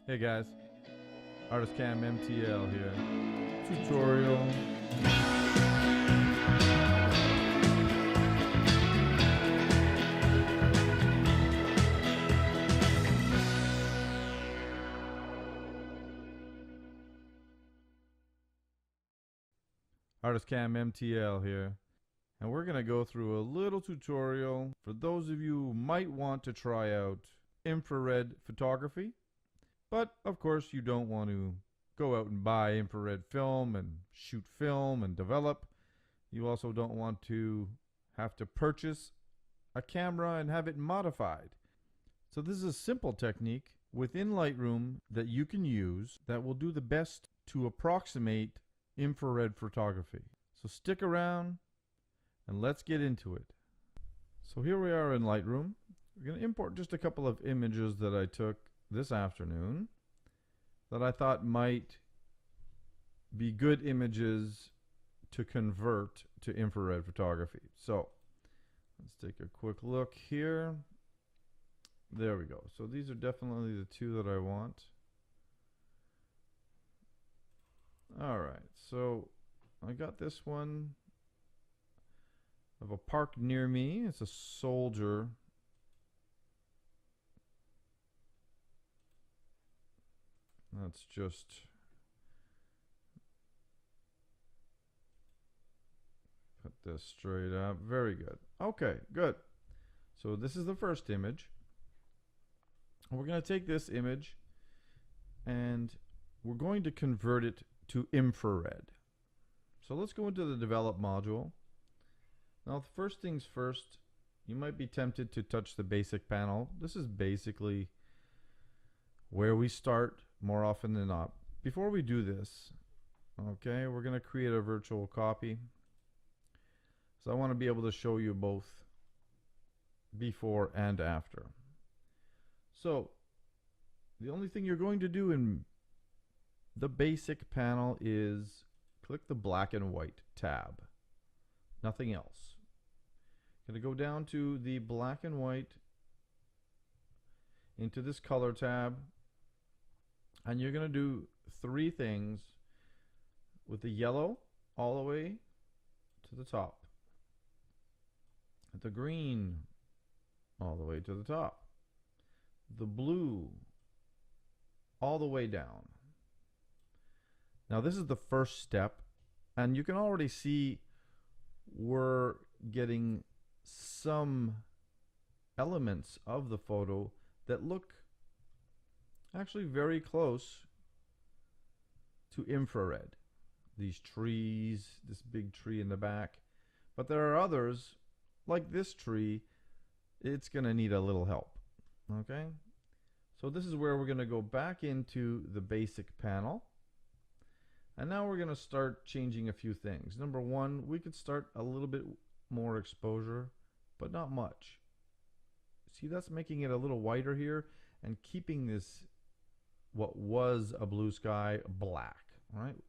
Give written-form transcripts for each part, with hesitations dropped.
Hey guys, Artist Cam MTL here. Tutorial. Artist Cam MTL here. And we're going to go through a little tutorial for those of you who might want to try out infrared photography. But of course you don't want to go out and buy infrared film and shoot film and develop. You also don't want to have to purchase a camera and have it modified. So this is a simple technique within Lightroom that you can use that will do the best to approximate infrared photography. So stick around and let's get into it. So here we are in Lightroom. We're going to import just a couple of images that I took this afternoon that I thought might be good images to convert to infrared photography. So let's take a quick look here. There we go. So these are definitely the two that I want. All right, so I got this one of a park near me. It's a soldier. Let's just put this straight up. Very good. Okay, good. So this is the first image. We're going to take this image and we're going to convert it to infrared. So let's go into the develop module. Now, the first things first, you might be tempted to touch the basic panel. This is basically where we start more often than not. Before we do this, okay, we're going to create a virtual copy. So I want to be able to show you both before and after. So the only thing you're going to do in the basic panel is click the black and white tab. Nothing else. Going to go down to the black and white into this color tab. And you're going to do three things with the yellow all the way to the top. The green all the way to the top. The blue all the way down. Now this is the first step, and you can already see we're getting some elements of the photo that look actually very close to infrared. These trees, this big tree in the back. But there are others, like this tree, it's going to need a little help. Okay? So this is where we're going to go back into the basic panel. And now we're going to start changing a few things. Number one, we could start a little bit more exposure, but not much. See, that's making it a little whiter here and keeping this, what was a blue sky, black, right?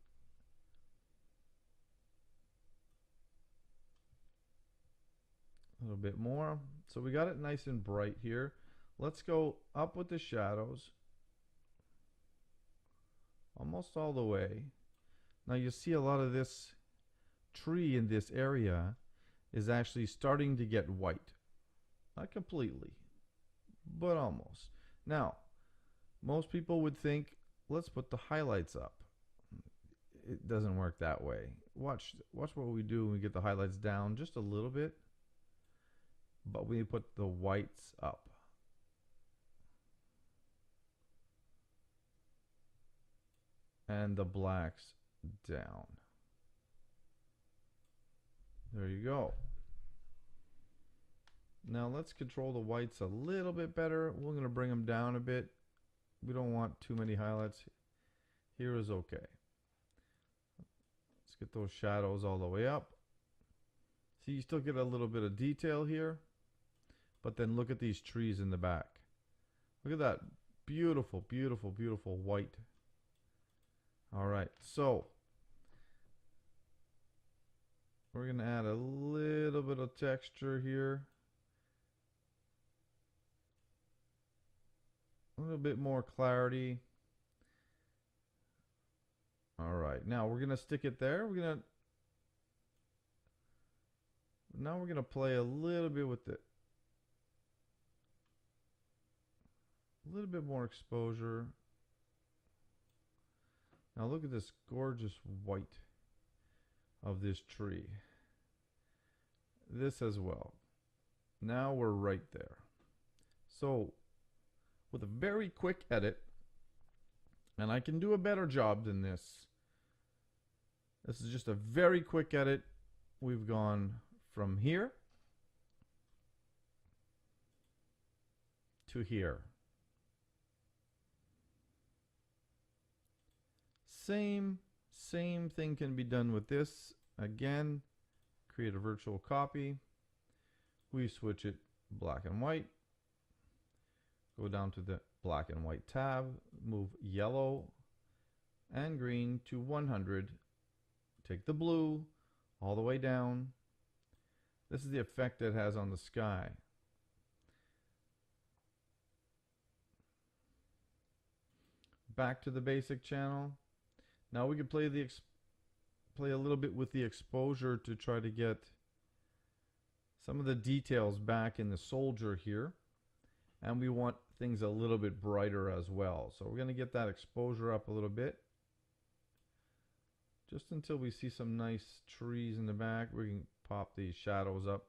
A little bit more. So we got it nice and bright here. Let's go up with the shadows. Almost all the way. Now you see a lot of this tree in this area is actually starting to get white. Not completely, but almost. Now, most people would think, let's put the highlights up. It doesn't work that way. Watch what we do when we get the highlights down just a little bit, but we put the whites up. And the blacks down. There you go. Now let's control the whites a little bit better. We're going to bring them down a bit. We don't want too many highlights. Here is okay. Let's get those shadows all the way up. See, you still get a little bit of detail here, but then look at these trees in the back. Look at that beautiful, beautiful, beautiful white. All right, so we're going to add a little bit of texture here. A little bit more clarity. All right, now we're gonna stick it there. Now we're gonna play a little bit with it. A little bit more exposure. Now look at this gorgeous white of this tree. This as well. Now we're right there. So with a very quick edit, and I can do a better job than this. This is just a very quick edit. We've gone from here to here. Same thing can be done with this. Again, create a virtual copy. We switch it black and white. Go down to the black and white tab, move yellow and green to 100. Take the blue all the way down. This is the effect it has on the sky. Back to the basic channel. Now we can play a little bit with the exposure to try to get some of the details back in the soldier here. And we want things a little bit brighter as well. So we're going to get that exposure up a little bit. Just until we see some nice trees in the back. We can pop these shadows up.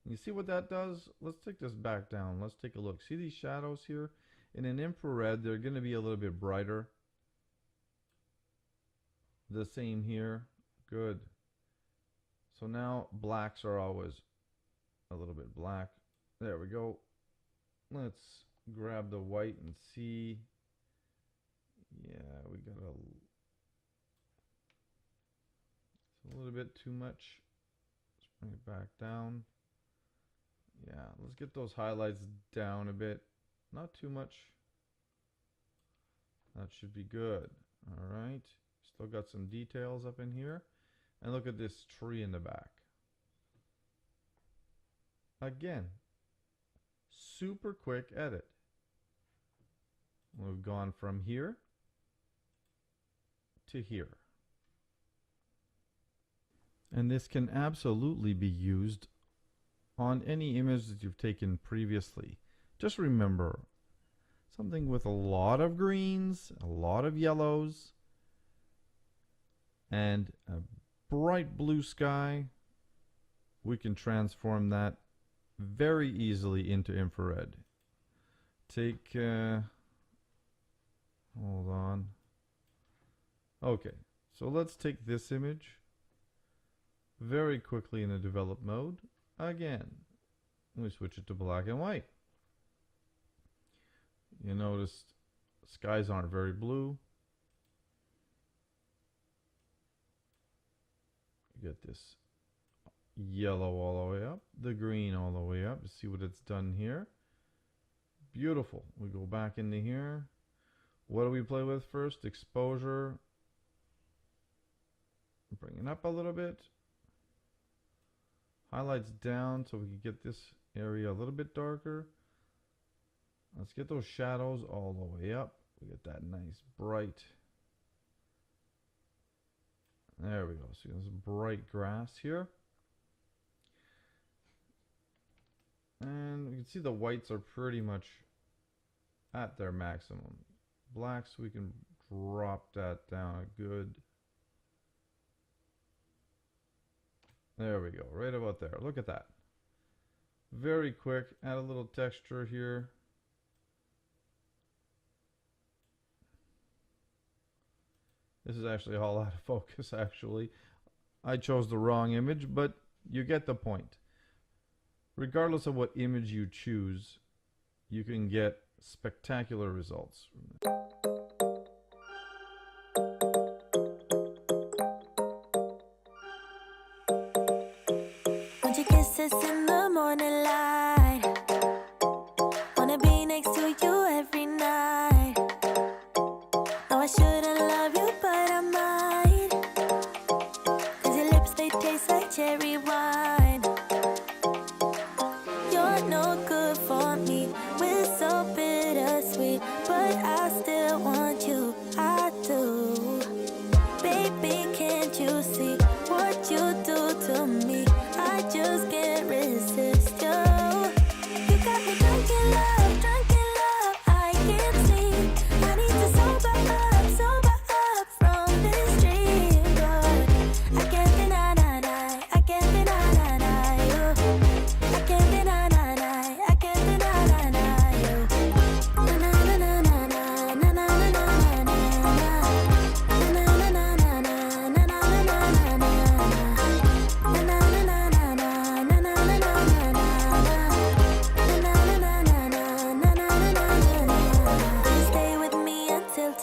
And you see what that does? Let's take this back down. Let's take a look. See these shadows here? In an infrared, they're going to be a little bit brighter. The same here. Good. So now blacks are always a little bit black. There we go. Let's grab the white and see. Yeah, we got a little bit too much. Let's bring it back down. Yeah, let's get those highlights down a bit. Not too much. That should be good. All right. Still got some details up in here. And look at this tree in the back. Again, super quick edit. We've gone from here to here. And this can absolutely be used on any image that you've taken previously. Just remember, something with a lot of greens, a lot of yellows, and a bright blue sky, we can transform that very easily into infrared. Take, hold on. Okay, so let's take this image very quickly in the develop mode. Again, we switch it to black and white. You notice skies aren't very blue. You get this yellow all the way up, the green all the way up. See what it's done here. Beautiful. We go back into here. What do we play with first? Exposure. Bring it up a little bit. Highlights down so we can get this area a little bit darker. Let's get those shadows all the way up. We get that nice bright. There we go. See this bright grass here. And we can see the whites are pretty much at their maximum. Blacks, we can drop that down a good. There we go, right about there. Look at that. Very quick. Add a little texture here. This is actually all out of focus, actually. I chose the wrong image, but you get the point. Regardless of what image you choose, you can get spectacular results. Want your kisses in the morning light. Wanna be next to you every night. No, I shouldn't love you, but I might. 'Cause your lips, they taste like cherry wine. You're no good for me. We're so bittersweet, but I still want you. I do.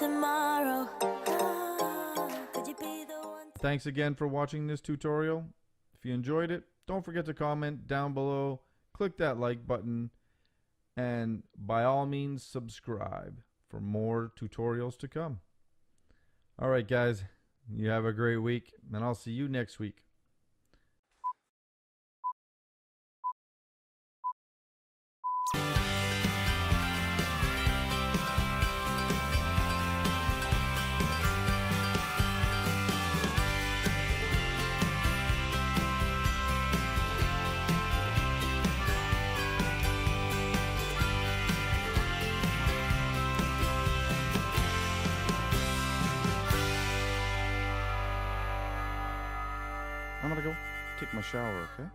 tomorrow. Could you be the one? Thanks again for watching this tutorial. If you enjoyed it, don't forget to comment down below, click that like button, and by all means subscribe for more tutorials to come. Alright guys, you have a great week, and I'll see you next week. I'm gonna go take my shower, okay?